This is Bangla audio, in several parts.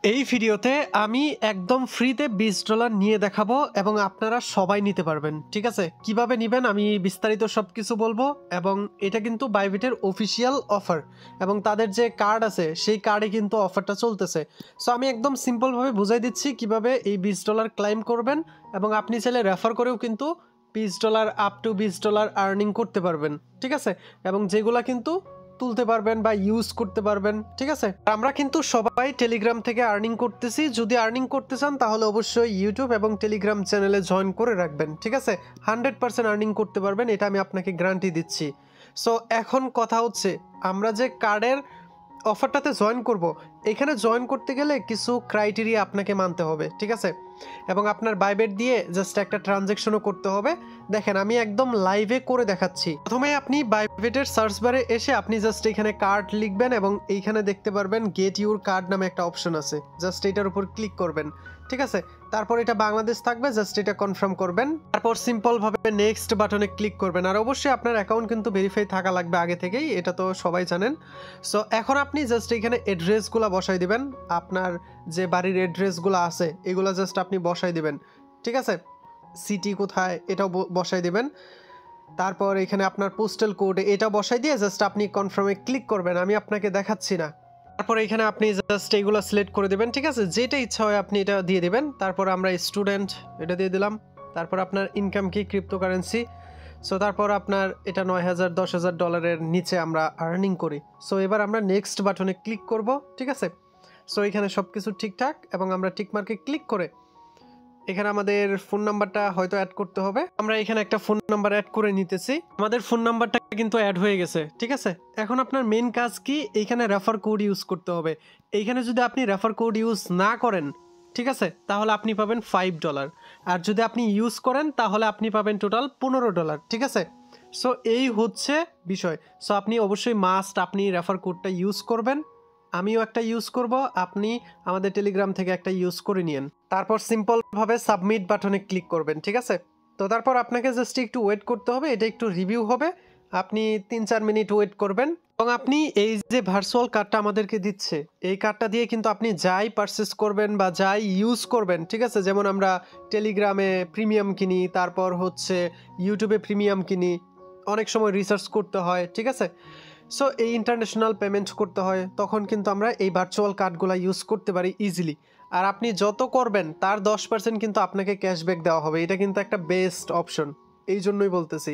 এই ভিডিওতে আমি একদম ফ্রিতে $20 নিয়ে দেখাবো এবং আপনারা সবাই নিতে পারবেন। ঠিক আছে, কিভাবে নেবেন আমি বিস্তারিত সবকিছু বলবো। এবং এটা কিন্তু বাইবিটের অফিসিয়াল অফার এবং তাদের যে কার্ড আছে সেই কার্ডে কিন্তু অফারটা চলতেছে। সো আমি একদম সিম্পলভাবে বুঝাই দিচ্ছি কিভাবে এই $20 ক্লাইম করবেন এবং আপনি চাইলে রেফার করেও কিন্তু $20 আপ টু $20 আর্নিং করতে পারবেন। ঠিক আছে, এবং যেগুলা কিন্তু তুলতে পারবেন বা ইউজ করতে পারবেন। ঠিক আছে, আমরা কিন্তু সবাই টেলিগ্রাম থেকে আর্নিং করতেছি। যদি আর্নিং করতে চান তাহলে অবশ্যই ইউটিউব এবং টেলিগ্রাম চ্যানেলে জয়েন করে রাখবেন। ঠিক আছে, 100% আর্নিং করতে পারবেন, এটা আমি আপনাকে গ্যারান্টি দিচ্ছি। সো এখন কথা হচ্ছে, আমরা যে কার্ডের অফারটাতে জয়েন করব, এখানে জয়েন করতে গেলে কিছু ক্রাইটেরিয়া আপনাকে মানতে হবে। ঠিক আছে, এবং আপনার বাইবেট দিয়ে জাস্ট একটা ট্রানজ্যাকশনও করতে হবে। দেখেন আমি একদম লাইভে করে দেখাচ্ছি। প্রথমে আপনি বাইবেটের সার্চ বারে এসে আপনি জাস্ট এখানে কার্ড লিখবেন এবং এইখানে দেখতে পারবেন গেট ইউর কার্ড নামে একটা অপশন আছে, জাস্ট এটার উপর ক্লিক করবেন। ঠিক আছে, তারপর এটা বাংলাদেশ থাকবে, জাস্ট এটা কনফার্ম করবেন। তারপর সিম্পলভাবে নেক্সট বাটনে ক্লিক করবেন। আর অবশ্যই আপনার অ্যাকাউন্ট কিন্তু ভেরিফাই থাকা লাগবে আগে থেকেই, এটা তো সবাই জানেন। সো এখন আপনি জাস্ট এখানে অ্যাড্রেসগুলো বসাই দিবেন। আপনার যে বাড়ির অ্যাড্রেসগুলো আছে এগুলো জাস্ট আপনি বসাই দিবেন। ঠিক আছে, সিটি কোথায় এটাও বসাই দিবেন। তারপর এখানে আপনার পোস্টাল কোড এটা বসাই দিয়ে জাস্ট আপনি কনফার্মে ক্লিক করবেন, আমি আপনাকে দেখাচ্ছি না। তারপর এখানে আপনি জাস্ট এইগুলো সিলেক্ট করে দেবেন। ঠিক আছে, যেটা ইচ্ছা হয় আপনি এটা দিয়ে দেবেন। তারপর আমরা স্টুডেন্ট এটা দিয়ে দিলাম। তারপর আপনার ইনকাম কি, ক্রিপ্টোকারেন্সি। সো তারপর আপনার এটা $9,000 $10,000 নিচে আমরা আর্নিং করি। সো এবার আমরা নেক্সট বাটনে ক্লিক করব। ঠিক আছে, সো এখানে সব কিছু ঠিকঠাক এবং আমরা টিকমার্কে ক্লিক করে এখানে আমাদের ফোন নাম্বারটা হয়তো অ্যাড করতে হবে। আমরা এখানে একটা ফোন নাম্বার অ্যাড করে নিতেছি, আমাদের ফোন নাম্বারটা কিন্তু অ্যাড হয়ে গেছে। ঠিক আছে, এখন আপনার মেন কাজ কি, এইখানে রেফার কোড ইউজ করতে হবে। এইখানে যদি আপনি রেফার কোড ইউজ না করেন, ঠিক আছে, তাহলে আপনি পাবেন $5। আর যদি আপনি ইউজ করেন তাহলে আপনি পাবেন টোটাল $15। ঠিক আছে, সো এই হচ্ছে বিষয়। সো আপনি অবশ্যই মাস্ট আপনি রেফার কোডটা ইউজ করবেন। আমিও একটা ইউজ করব, আপনি আমাদের টেলিগ্রাম থেকে একটা ইউজ করে নিন। তারপর সিম্পলভাবে সাবমিট বাটনে ক্লিক করবেন। ঠিক আছে, তো তারপর আপনাকে জাস্ট একটু ওয়েট করতে হবে, এটা একটু রিভিউ হবে। আপনি 3-4 মিনিট ওয়েট করবেন এবং আপনি এই যে ভার্চুয়াল কার্ডটা আমাদেরকে দিচ্ছে, এই কার্ডটা দিয়ে কিন্তু আপনি যাই পারচেস করবেন বা যাই ইউজ করবেন। ঠিক আছে, যেমন আমরা টেলিগ্রামে প্রিমিয়াম কিনি, তারপর হচ্ছে ইউটিউবে প্রিমিয়াম কিনি, অনেক সময় রিসার্চ করতে হয়। ঠিক আছে, সো এই ইন্টারন্যাশনাল পেমেন্ট করতে হয়, তখন কিন্তু আমরা এই ভার্চুয়াল কার্ডগুলো ইউজ করতে পারি ইজিলি। আর আপনি যত করবেন তার 10% কিন্তু আপনাকে ক্যাশব্যাক দেওয়া হবে। এটা কিন্তু একটা বেস্ট অপশন, এই জন্যই বলতেছি।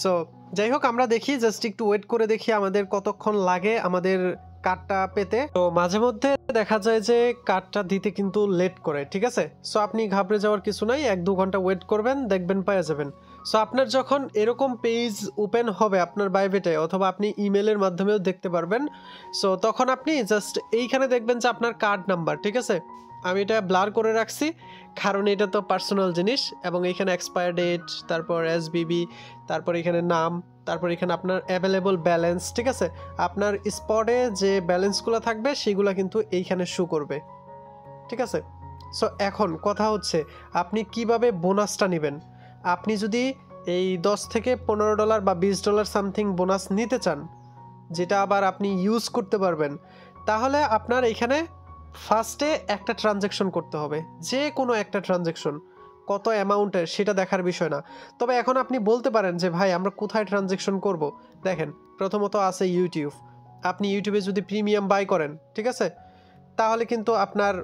সো যাই হোক, আমরা দেখি, জাস্ট একটু ওয়েট করে দেখি আমাদের কতক্ষণ লাগে আমাদের কার্ডটা পেতে। তো মাঝে মধ্যে দেখা যায় যে কার্ডটা দিতে কিন্তু লেট করে। ঠিক আছে, সো আপনি ঘাবড়ে যাওয়ার কিছু নাই, 1-2 ঘন্টা ওয়েট করবেন, দেখবেন পেয়ে যাবেন। সো আপনার যখন এরকম পেজ ওপেন হবে আপনার বাইবেটে, অথবা আপনি ইমেলের মাধ্যমেও দেখতে পারবেন। সো তখন আপনি জাস্ট এইখানে দেখবেন যে আপনার কার্ড নাম্বার। ঠিক আছে, আমি এটা ব্লার করে রাখছি কারণ এটা তো পার্সোনাল জিনিস। এবং এখানে এক্সপায়ার ডেট, তারপর এসবিবি, তারপর এখানে নাম, তারপর এখানে আপনার অ্যাভেলেবল ব্যালেন্স। ঠিক আছে, আপনার স্পটে যে ব্যালেন্সগুলো থাকবে সেগুলো কিন্তু এইখানে শো করবে। ঠিক আছে, সো এখন কথা হচ্ছে আপনি কিভাবে বোনাসটা নেবেন। আপনি যদি এই $10 থেকে $15 বা $20 সামথিং বোনাস নিতে চান, যেটা আবার আপনি ইউজ করতে পারবেন, তাহলে আপনার এখানে ফার্স্টে একটা ট্রানজ্যাকশন করতে হবে, যে কোনো একটা ট্রানজ্যাকশন, কত অ্যামাউন্টের সেটা দেখার বিষয় না। তবে এখন আপনি বলতে পারেন যে ভাই আমরা কোথায় ট্রানজ্যাকশন করব। দেখেন, প্রথমত আছে ইউটিউব। আপনি ইউটিউবে যদি প্রিমিয়াম বাই করেন, ঠিক আছে, তাহলে কিন্তু আপনার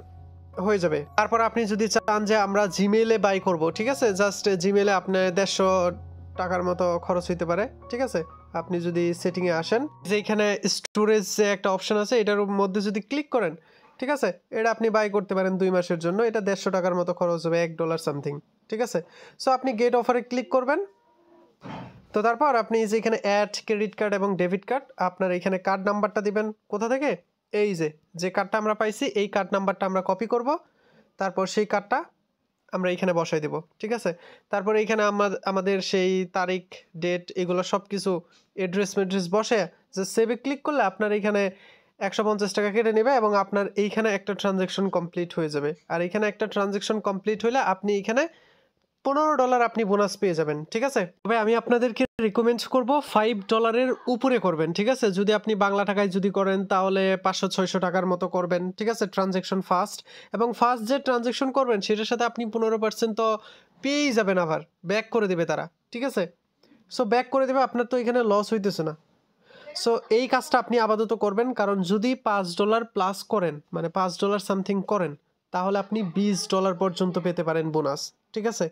হয়ে যাবে। তারপর আপনি যদি চান যে আমরা জিমেইলে বাই করব, ঠিক আছে, জাস্ট জিমেইলে আপনার $150 মতো খরচ হইতে পারে। ঠিক আছে, আপনি যদি সেটিংয়ে আসেন, যে এখানে স্টোরেজ যে একটা অপশন আছে এটার মধ্যে যদি ক্লিক করেন, ঠিক আছে, এটা আপনি বাই করতে পারেন 2 মাসের জন্য। এটা $150 মতো খরচ হবে, $1 সামথিং। ঠিক আছে, সো আপনি গেট অফারে ক্লিক করবেন। তো তারপর আপনি যে এখানে অ্যাড ক্রেডিট কার্ড এবং ডেবিট কার্ড, আপনার এখানে কার্ড নাম্বারটা দিবেন। কোথা থেকে, এই যে কার্ডটা আমরা পাইছি এই কার্ড নাম্বারটা আমরা কপি করব, তারপর সেই কার্ডটা আমরা এইখানে বসাই দেব। ঠিক আছে, তারপর এইখানে আমাদের সেই তারিখ, ডেট, এগুলো সব কিছু অ্যাড্রেস মেড্রেস বসে যে সেভে ক্লিক করলে আপনার এইখানে $150 কেটে নেবে এবং আপনার এইখানে একটা ট্রানজ্যাকশন কমপ্লিট হয়ে যাবে। আর এইখানে একটা ট্রানজ্যাকশন কমপ্লিট হলে আপনি এইখানে $15 আপনি বোনাস পেয়ে যাবেন, ঠিক আছে? তবে আমি আপনাদেরকে রিকমেন্ড করব $5 উপরে করবেন, ঠিক আছে? যদি আপনি বাংলা টাকায় যদি করেন তাহলে 500-600 টাকার মতো করবেন, ঠিক আছে? ট্রানজ্যাকশন ফাস্ট, এবং ফার্স্ট যে ট্রানজ্যাকশন করবেন সেটার সাথে আপনি 15% তো পেয়েই যাবেন, আবার ব্যাক করে দেবে তারা, ঠিক আছে? সো ব্যাক করে দেবে, আপনার তো এখানে লস হইতেছে না। সো এই কাজটা আপনি আপাতত করবেন, কারণ যদি $5 প্লাস করেন, মানে $5 সামথিং করেন, তাহলে আপনি $20 পর্যন্ত পেতে পারেন বোনাস, ঠিক আছে?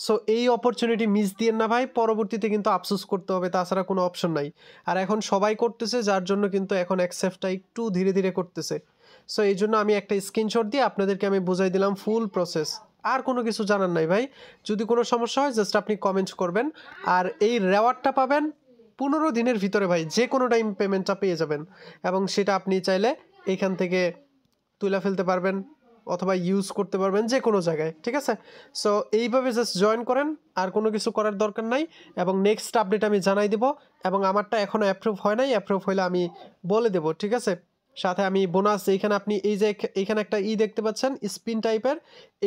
সো এই অপরচুনিটি মিস দিয়েন না ভাই, পরবর্তীতে কিন্তু আফসোস করতে হবে, তাছাড়া কোনো অপশন নাই। আর এখন সবাই করতেছে, যার জন্য কিন্তু এখন অ্যাকসেপ্টটা একটু ধীরে ধীরে করতেছে। সো এই জন্য আমি একটা স্ক্রিনশট দিয়ে আপনাদেরকে আমি বুঝাই দিলাম ফুল প্রসেস। আর কোনো কিছু জানার নাই ভাই। যদি কোনো সমস্যা হয় জাস্ট আপনি কমেন্ট করবেন। আর এই রেওয়ার্ডটা পাবেন 15 দিনের ভিতরে ভাই, যে কোনো টাইম পেমেন্টটা পেয়ে যাবেন, এবং সেটা আপনি চাইলে এখান থেকে তুলে ফেলতে পারবেন অথবা ইউজ করতে পারবেন যে কোনো জায়গায়, ঠিক আছে? সো এইভাবে জাস্ট জয়েন করেন, আর কোনো কিছু করার দরকার নাই, এবং নেক্সট আপডেট আমি জানাই দেব, এবং আমারটা এখনও অ্যাপ্রুভ হয় নাই, অ্যাপ্রুভ হলে আমি বলে দেব, ঠিক আছে? সাথে আমি বোনাস, এইখানে আপনি এই যে এইখানে একটা দেখতে পাচ্ছেন স্পিন টাইপের,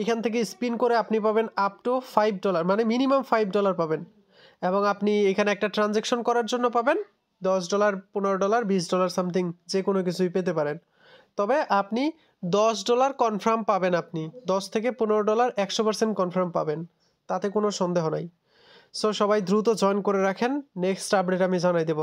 এইখান থেকে স্পিন করে আপনি পাবেন আপ টু $5, মানে মিনিমাম $5 পাবেন, এবং আপনি এখানে একটা ট্রানজ্যাকশন করার জন্য পাবেন $10, $15, $20 সামথিং, যে কোনো কিছুই পেতে পারেন। তবে আপনি $10 কনফার্ম পাবেন, আপনি $10 থেকে $15 100% কনফার্ম পাবেন, তাতে কোনো সন্দেহ নাই। সো সবাই দ্রুত জয়েন করে রাখেন, নেক্সট আপডেট আমি জানাই দেব।